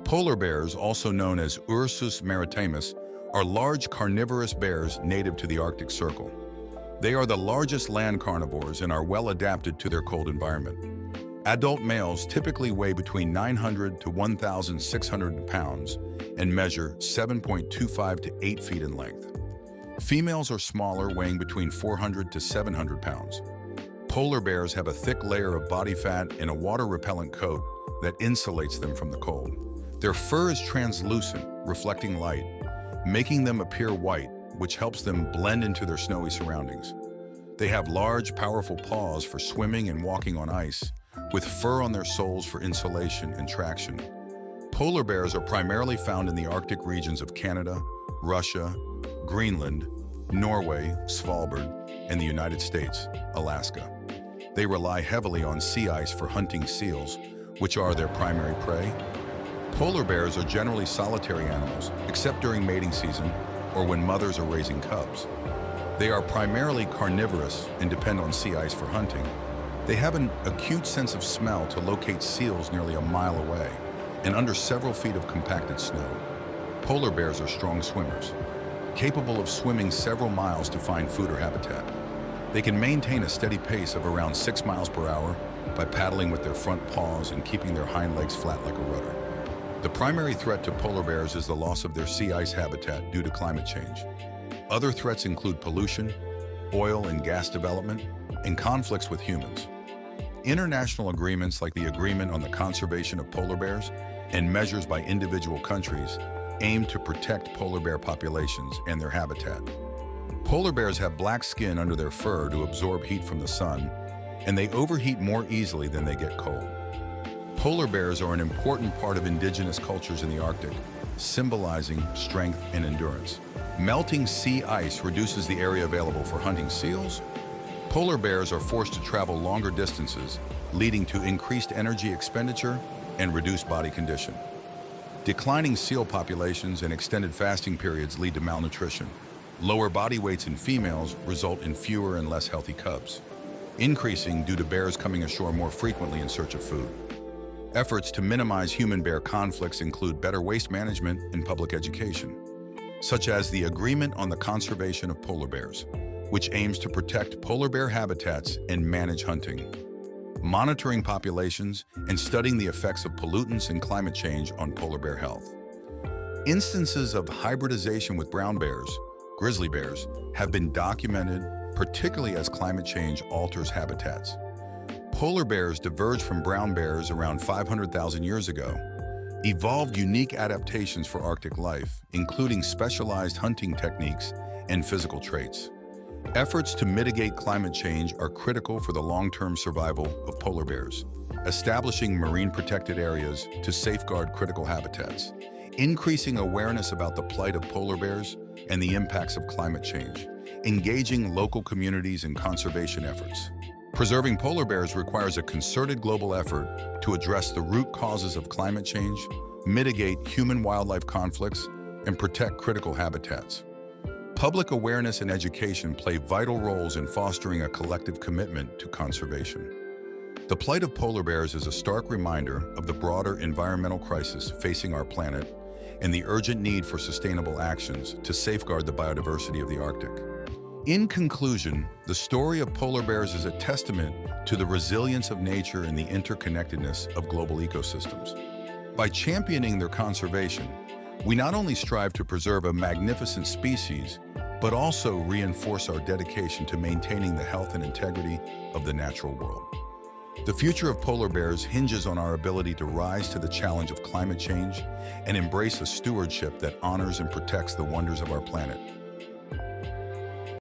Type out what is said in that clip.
Polar bears, also known as Ursus maritimus, are large carnivorous bears native to the Arctic Circle. They are the largest land carnivores and are well adapted to their cold environment. Adult males typically weigh between 900 to 1,600 pounds and measure 7.25 to 8 feet in length. Females are smaller, weighing between 400 to 700 pounds. Polar bears have a thick layer of body fat and a water-repellent coat that insulates them from the cold. Their fur is translucent, reflecting light, making them appear white, which helps them blend into their snowy surroundings. They have large, powerful paws for swimming and walking on ice, with fur on their soles for insulation and traction. Polar bears are primarily found in the Arctic regions of Canada, Russia, Greenland, Norway, Svalbard, and the United States, Alaska. They rely heavily on sea ice for hunting seals, which are their primary prey. Polar bears are generally solitary animals, except during mating season or when mothers are raising cubs. They are primarily carnivorous and depend on sea ice for hunting. They have an acute sense of smell to locate seals nearly a mile away and under several feet of compacted snow. Polar bears are strong swimmers, capable of swimming several miles to find food or habitat. They can maintain a steady pace of around 6 miles per hour by paddling with their front paws and keeping their hind legs flat like a rudder. The primary threat to polar bears is the loss of their sea ice habitat due to climate change. Other threats include pollution, oil and gas development, and conflicts with humans. International agreements like the Agreement on the Conservation of Polar Bears and measures by individual countries aim to protect polar bear populations and their habitat. Polar bears have black skin under their fur to absorb heat from the sun, and they overheat more easily than they get cold. Polar bears are an important part of indigenous cultures in the Arctic, symbolizing strength and endurance. Melting sea ice reduces the area available for hunting seals. Polar bears are forced to travel longer distances, leading to increased energy expenditure and reduced body condition. Declining seal populations and extended fasting periods lead to malnutrition. Lower body weights in females result in fewer and less healthy cubs, increasing due to bears coming ashore more frequently in search of food. Efforts to minimize human-bear conflicts include better waste management and public education, such as the Agreement on the Conservation of Polar Bears, which aims to protect polar bear habitats and manage hunting. Monitoring populations and studying the effects of pollutants and climate change on polar bear health. Instances of hybridization with brown bears, grizzly bears, have been documented, particularly as climate change alters habitats. Polar bears diverged from brown bears around 500,000 years ago, evolved unique adaptations for Arctic life, including specialized hunting techniques and physical traits. Efforts to mitigate climate change are critical for the long-term survival of polar bears, establishing marine protected areas to safeguard critical habitats, increasing awareness about the plight of polar bears and the impacts of climate change, engaging local communities in conservation efforts. Preserving polar bears requires a concerted global effort to address the root causes of climate change, mitigate human-wildlife conflicts, and protect critical habitats. Public awareness and education play vital roles in fostering a collective commitment to conservation. The plight of polar bears is a stark reminder of the broader environmental crisis facing our planet and the urgent need for sustainable actions to safeguard the biodiversity of the Arctic. In conclusion, the story of polar bears is a testament to the resilience of nature and the interconnectedness of global ecosystems. By championing their conservation, we not only strive to preserve a magnificent species, but also reinforce our dedication to maintaining the health and integrity of the natural world. The future of polar bears hinges on our ability to rise to the challenge of climate change and embrace a stewardship that honors and protects the wonders of our planet.